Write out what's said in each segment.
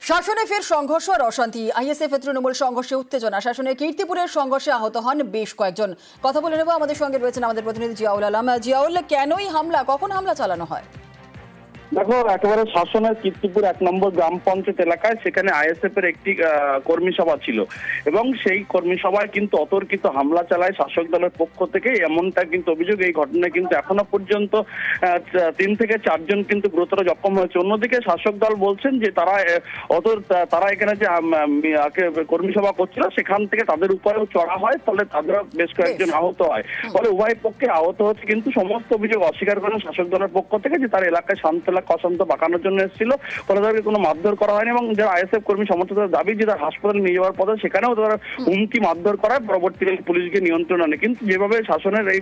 শাসনে ফের সংঘর্ষ আর অশান্তি। আইএসএফ তৃণমূল সংঘর্ষে উত্তেজনা। শাসনে কীর্তিপুরের সংঘর্ষে আহত হন বেশ কয়েকজন। কথা বলে নেব, আমাদের সঙ্গে রয়েছেন আমাদের প্রতিনিধি জিয়াউল আলম। জিয়াউল, কেনই হামলা, কখন হামলা চালানো হয়? দেখো, একেবারে শাসনের কীর্তিপুর 1 নম্বর গ্রাম পঞ্চায়েত এলাকায় সেখানে আইএসএফ এর একটি কর্মী সভা ছিল এবং সেই কর্মী সভায় কিন্তু অতর্কিত হামলা চালায় শাসক দলের পক্ষ থেকে, এমনটা কিন্তু অভিযোগ। এই ঘটনায় কিন্তু এখনো পর্যন্ত 3 থেকে 4 জন কিন্তু গুরুতর জখম হয়েছে। অন্যদিকে শাসক দল বলছেন যে তারা এখানে যে কর্মী সভা করছিল সেখান থেকে তাদের উপরেও চড়া হয়, ফলে তাদেরও বেশ কয়েকজন আহত হয়। ফলে উভয় পক্ষে আহত হচ্ছে, কিন্তু সমস্ত অভিযোগ অস্বীকার করেন শাসক দলের পক্ষ থেকে যে তার এলাকায় অশান্ত পাকানোর জন্য এসেছিল, ফলে তাদেরকে কোনো মারধর করা হয়নি। এবং যারা আইএসএফ কর্মী সমর্থকদের দাবি যে তারা হাসপাতালে নিয়ে যাওয়ার পথে সেখানেও তারা হুমকি মারধর করায়, পরবর্তীকালে পুলিশকে নিয়ন্ত্রণ আনে। কিন্তু যেভাবে শাসনের এই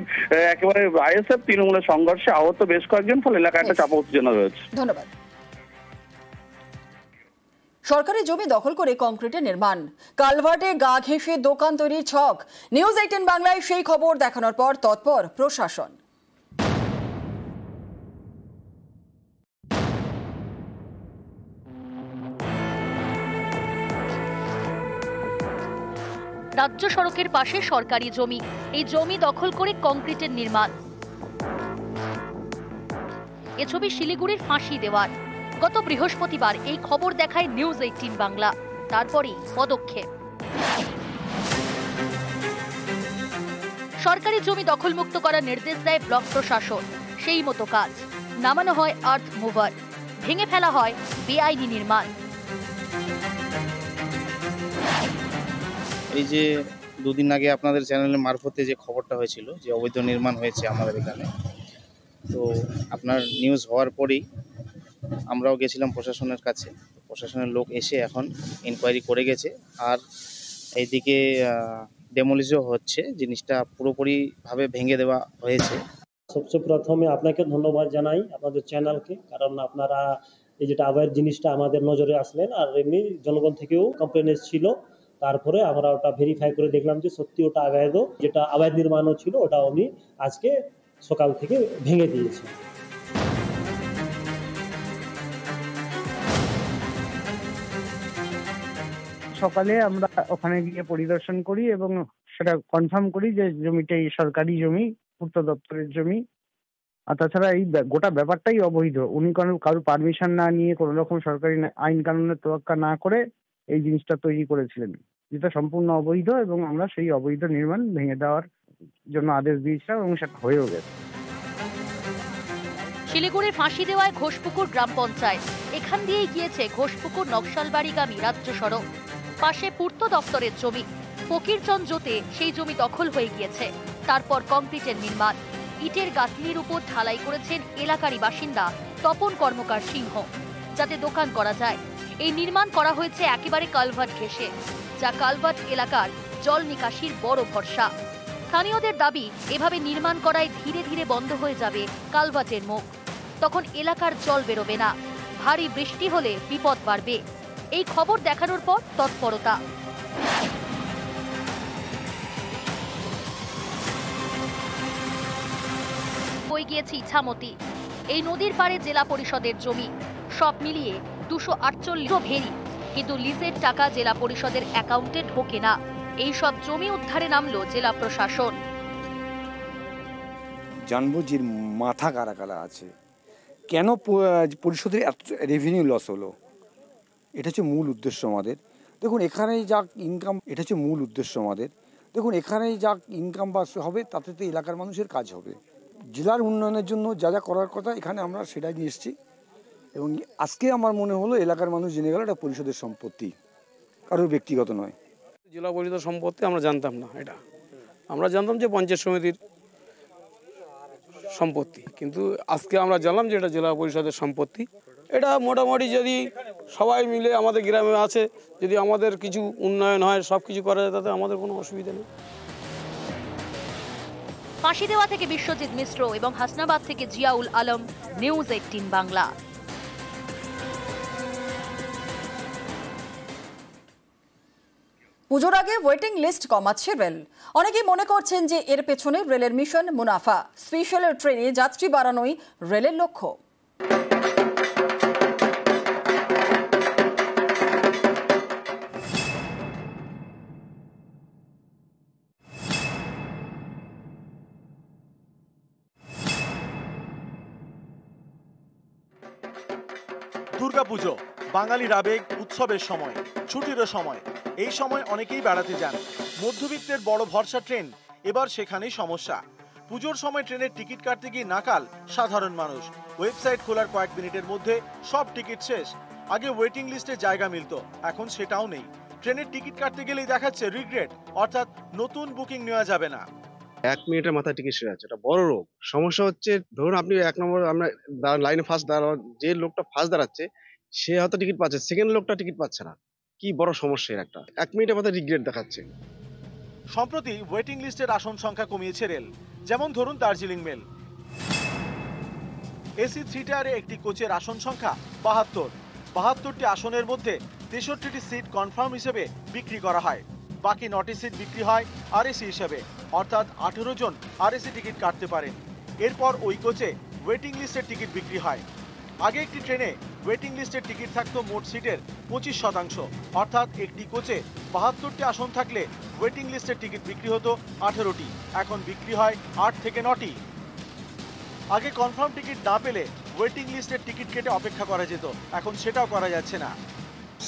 একেবারে আইএসএফ তৃণমূলের সংঘর্ষে আহত বেশ কয়েকজন, ফলে এলাকায় একটা চাপা উত্তেজনা রয়েছে। ধন্যবাদ। সরকারি জমি দখল করে কংক্রিটের নির্মাণ, কালভার্টে গা ঘেঁষে দোকান তৈরির ছক। নিউজ 18 বাংলায় সেই খবর দেখানোর পর তৎপর প্রশাসন। রাজ্য সড়কের পাশে সরকারি জমি, এই জমি দখল করে কংক্রিটের নির্মাণ। এ ছবি শিলিগুড়ির ফাঁসি দেওয়ার। গত বৃহস্পতিবার এই খবর দেখায় নিউজ 18 বাংলা। তারপরেই পদক্ষেপ। সরকারি জমি দখলমুক্ত করার নির্দেশ দেয় ব্লক প্রশাসন। সেই মতো কাজ, নামানো হয় আর্থ মুভার, ভেঙে ফেলা হয় বেআইনি নির্মাণ। এই যে দুদিন আগে আপনাদের চ্যানেলের মারফতে যে খবরটা হয়েছিল যে অবৈধ নির্মাণ হয়েছে আমাদের এখানে, তো আপনার নিউজ হওয়ার পরেই আমরাও গেছিলাম প্রশাসনের কাছে। প্রশাসনের লোক এসে এখন ইনকোয়ারি করে গেছে, আর এইদিকে ডেমোলিশও হচ্ছে, জিনিসটা পুরোপুরিভাবে ভেঙে দেওয়া হয়েছে। সবচেয়ে প্রথমে আপনাকে ধন্যবাদ জানাই আপনাদের চ্যানেলকে, কারণ আপনারা এই যেটা আবার জিনিসটা আমাদের নজরে আসলেন, আর এমনি জনগণ থেকেও কমপ্লেন এসেছিল। তারপরে আমরা ওটা ভেরিফাই করে দেখলাম যে সত্যি ওটা অবৈধ, যেটা অবৈধ নির্মাণও ছিল ওটা উনি আজকে সকাল থেকে ভেঙে দিয়েছে। সকালে আমরা ওখানে গিয়ে পরিদর্শন করি এবং সেটা কনফার্ম করি যে জমিটা সরকারি জমি, পূর্ত দপ্তরের জমি। আর তাছাড়া এই গোটা ব্যাপারটাই অবৈধ। উনি কারো পারমিশন না নিয়ে, কোনো রকম সরকারি আইন কানুনের তোয়াক্কা না করে এই জিনিসটা তৈরি করেছিলেন, যেটা সম্পূর্ণ অবৈধ। এবং আমরা সেই অবৈধ নির্মাণ ভেঙে দেওয়ার জন্য আদেশ দিয়েছিলাম এবং সেটা হয়েও গেছে। শিলিগুড়ির ফাঁসি দেওয়ায় ঘোষপুকুর গ্রাম পঞ্চায়েত, এখান দিয়েই গিয়েছে ঘোষপুকুর নকশালবাড়িগামী রাজ্য সড়ক। পাশে পূর্ত দপ্তরের জমি, ফকিরচন্দ জোতে সেই জমি দখল হয়ে গিয়েছে। তারপর কংক্রিটের নির্মাণ, ইটের গাঁথনির উপর ঢালাই করেছেন এলাকারই বাসিন্দা তপন কর্মকার সিংহ, যাতে দোকান করা যায়। এই নির্মাণ করা হয়েছে একেবারে কালভার্ট ঘেঁষে, যা কালভার্ট এলাকার জল নিকাশির বড় ভরসা। স্থানীয়দের দাবি, এভাবে নির্মাণ করায় ধীরে ধীরে বন্ধ হয়ে যাবে কালভার্টের মুখ। তখন এলাকার জল বেরোবে না, ভারী বৃষ্টি হলে বিপদ বাড়বে। এই খবর দেখানোর পর তৎপরতা। বয়ে গিয়েছে ইছামতি, এই নদীর পাড়ে জেলা পরিষদের জমি। সব মিলিয়ে 248 ভেরি, কিন্তু লিজের টাকা জেলা পরিষদের অ্যাকাউন্টে ঢোকে না। এই সব জমি উদ্ধারে নামলো জেলা প্রশাসন। জানবো যে মাথা কারা কারা আছে, কেন পরিষদের এত রেভিনিউ লস হলো, এটা হচ্ছে মূল উদ্দেশ্য আমাদের। দেখুন এখানেই যা ইনকাম, এটা হচ্ছে মূল উদ্দেশ্য আমাদের। দেখুন এখানেই যা ইনকাম বা হবে তাতে তো এলাকার মানুষের কাজ হবে। জেলার উন্নয়নের জন্য যা যা করার কথা এখানে আমরা সেটাই নিয়ে এসেছি। এবং আজকে আমার মনে হলো এলাকার মানুষ জেনে গেল এটা পরিষদের সম্পত্তি, কারোর ব্যক্তিগত নয়। জেলা পরিষদের সম্পত্তি আমরা জানতাম না, এটা আমরা জানতাম যে পঞ্চায়েত সমিতির সম্পত্তি, কিন্তু আজকে আমরা জানলাম যে এটা জেলা পরিষদের সম্পত্তি। এটা মোটামুটি যদি সবাই মিলে আমাদের গ্রামে আছে, যদি আমাদের কিছু উন্নয়ন হয়, সব কিছু করা যায়, তাতে আমাদের কোনো অসুবিধা নেই। ফাঁসি দেওয়া থেকে বিশ্বজিৎ মিশ্র এবং হাসনাবাদ থেকে জিয়াউল আলম, নিউজ 18 বাংলা। পুজোর আগে ওয়েটিং লিস্ট কমাচ্ছে রেল। অনেকেই মনে করছেন যে এর পেছনে রেলের মিশন মুনাফা। স্পেশাল ট্রেনে যাত্রী বাড়ানোই রেলের লক্ষ্য। দুর্গাপুজো বাঙালির আবেগ, উৎসবের সময়, ছুটিরও সময়। এই সময় অনেকেই বেড়াতে যান। মধ্যবিত্তের বড় ভরসা ট্রেন, এবার সেখানেই সমস্যা। পুজোর সময় ট্রেনের টিকিট কাটতে গিয়ে নাকাল সাধারণ মানুষ। ওয়েবসাইট খোলার কয়েক মিনিটের মধ্যে সব টিকিট শেষ। আগে ওয়েটিং লিস্টে জায়গা মিলত, এখন সেটাও নেই। ট্রেনের টিকিট কাটতে গেলেই দেখাচ্ছে রিগ্রেট, অর্থাৎ নতুন বুকিং নেওয়া যাবে না। 1 মিনিটের মাথায় টিকিট শেষ আছে, এটা বড় রোগ। সমস্যা হচ্ছে ধরুন আপনি 1 নম্বর আমরা লাইনে ফার্স্ট যে লোকটা ফার্স্ট দাঁড়াচ্ছে সে হয়তো টিকিট পাচ্ছে, সেকেন্ড লোকটা টিকিট পাচ্ছে না। কি বড় সমস্যা এর একটা। 1 মিনিটের মাথায় রিগ্রেট দেখাচ্ছে। সম্প্রতি ওয়েটিং লিস্টের আসন সংখ্যা কমিয়েছে রেল। যেমন ধরুন দার্জিলিং মেল, এসি 3 টায়ারে একটি কোচের আসন সংখ্যা 72টি আসনের মধ্যে 63টি সিট কনফার্ম হিসেবে বিক্রি করা হয়। বাকি 9টি সিট বিক্রি হয় আরএসি হিসেবে, অর্থাৎ 18 জন আরএসি টিকিট কাটতে পারেন। এরপর ওই কোচে ওয়েটিং লিস্টের টিকিট বিক্রি হয়। আগে একটি ট্রেনে ওয়েটিং লিস্টের টিকিট থাকতো মোট সিটের 25%, অর্থাৎ একটি কোচে 72টি আসন থাকলে ওয়েটিং লিস্টের টিকিট বিক্রি হতো 18টি, এখন বিক্রি হয় 8 থেকে 9টি। আগে কনফার্ম টিকিট না পেলে ওয়েটিং লিস্টের টিকিট কেটে অপেক্ষা করা যেত, এখন সেটাও করা যাচ্ছে না।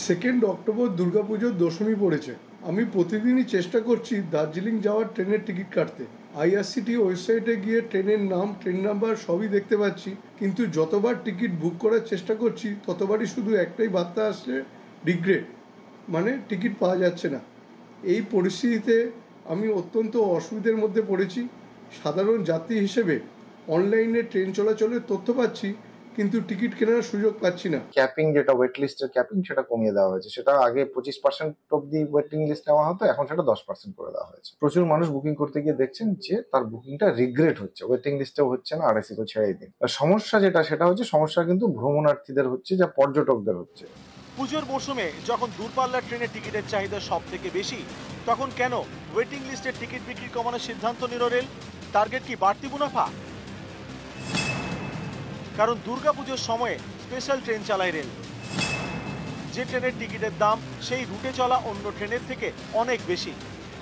2 অক্টোবর দুর্গাপুজোর দশমী পড়েছে। আমি প্রতিদিনই চেষ্টা করছি দার্জিলিং যাওয়ার ট্রেনের টিকিট কাটতে। আইআরসিটি ওয়েবসাইটে গিয়ে ট্রেনের নাম, ট্রেন নাম্বার সবই দেখতে পাচ্ছি, কিন্তু যতবার টিকিট বুক করার চেষ্টা করছি ততবারই শুধু একটাই বার্তা আসছে, রিগ্রেট, মানে টিকিট পাওয়া যাচ্ছে না। এই পরিস্থিতিতে আমি অত্যন্ত অসুবিধার মধ্যে পড়েছি। সাধারণ যাত্রী হিসেবে অনলাইনে ট্রেন চলাচলের তথ্য পাচ্ছি, কিন্তু টিকিট কেনার সুযোগ পাচ্ছি না। ক্যাপিং, যেটা ওয়েট লিস্টের ক্যাপিং, সেটা কমিয়ে দেওয়া হয়েছে। সেটা আগে 25% অব্দি ওয়েটিং লিস্ট নেওয়া হতো, এখন সেটা 10% করে দেওয়া হয়েছে। প্রচুর মানুষ বুকিং করতে গিয়ে দেখছেন যে তার বুকিংটা রিগ্রেট হচ্ছে, ওয়েটিং লিস্টেও হচ্ছে না, আরএসি তো ছেড়েই দিন। সমস্যা সেটা হচ্ছে, সমস্যা কিন্তু ভ্রমণার্থীদের হচ্ছে, যা পর্যটকদের হচ্ছে। পুজোর মরশুমে যখন দূরপাল্লার ট্রেনের টিকিটের চাহিদা সব থেকে বেশি, তখন কেন ওয়েটিং লিস্টের টিকিট বিক্রি কমানোর সিদ্ধান্ত নিল রেল? টার্গেট কি বাড়তি মুনাফা? কারণ দুর্গাপুজোর সময়ে স্পেশাল ট্রেন চালায় রেল। যে ট্রেনের টিকিটের দাম সেই রুটে চলা অন্য ট্রেনের থেকে অনেক বেশি।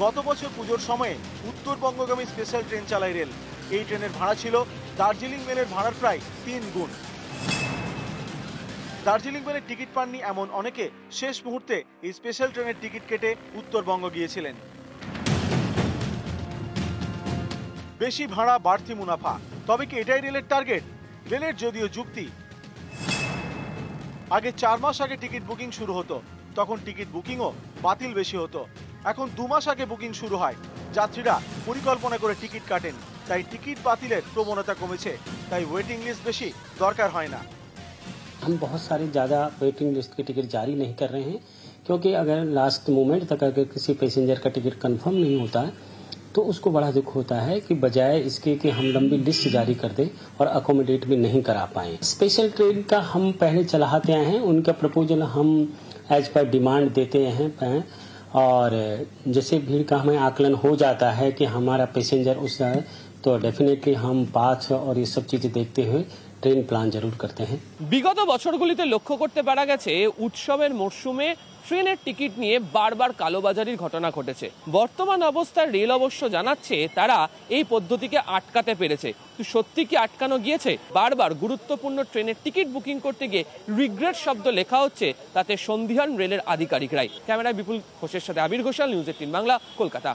গত বছর পুজোর সময়ে উত্তরবঙ্গগামী স্পেশাল ট্রেন চালায় রেল। এই ট্রেনের ভাড়া ছিল দার্জিলিং মেলের ভাড়ার প্রায় 3 গুণ। দার্জিলিং মেলের টিকিট পাননি এমন অনেকে শেষ মুহূর্তে এই স্পেশাল ট্রেনের টিকিট কেটে উত্তরবঙ্গ গিয়েছিলেন। বেশি ভাড়া, বাড়তি মুনাফা, তবে কি এটাই রেলের টার্গেট? রেলের যদিও যুক্তি, আগে 4 মাস আগে টিকিট বুকিং শুরু হতো, তখন টিকিট বুকিংও বাতিল বেশি হতো। এখন 2 মাস আগে বুকিং শুরু হয়। যাত্রীরা পরিকল্পনা করে টিকিট কাটেন, তাই টিকিট বাতিলের প্রবণতা কমেছে। তাই ওয়েটিং লিস্ট বেশি দরকার হয় না। हम बहुत सारे ज़्यादा वेटिंग लिस्ट के टिकट जारी नहीं कर रहे हैं, क्योंकि अगर लास्ट मोमेंट तक अगर किसी पैसेंजर का टिकट कंफर्म नहीं होता है तो उसको बड़ा दुख होता है कि बजाय इसके कि हम लंबी लिस्ट जारी कर दें और अकोमोडेट भी नहीं करा पाएँ। स्पेशल ट्रेन का हम पहले चलाते आए हैं, उनका प्रपोजल हम एज पर डिमांड देते हैं, और जैसे भीड़ का हमें आकलन हो जाता है कि हमारा पैसेंजर उस तो डेफिनेटली हम पाथ और ये सब चीज़ें देखते हुए ট্রেন প্ল্যান জরুর করতে हैं। বিগত বছরগুলিতে লক্ষ্য করতে পারা গেছে উৎসবের মরশুমে ট্রেনের টিকিট নিয়ে বারবার কালোবাজারির ঘটনা ঘটেছে। বর্তমান অবস্থায় রেল অবশ্য জানাচ্ছে তারা এই পদ্ধতিকে আটকাতে পেরেছে। তো সত্যি কি আটকানো গিয়েছে? বারবার গুরুত্বপূর্ণ ট্রেনের টিকিট বুকিং করতে গিয়ে রিগ্রেট শব্দ লেখা হচ্ছে, তাতে সন্দিহান রেলের আধিকারিকরাই। ক্যামেরায় বিপুল ঘোষের সাথে আবির ঘোষাল, নিউজ 18 বাংলা, কলকাতা।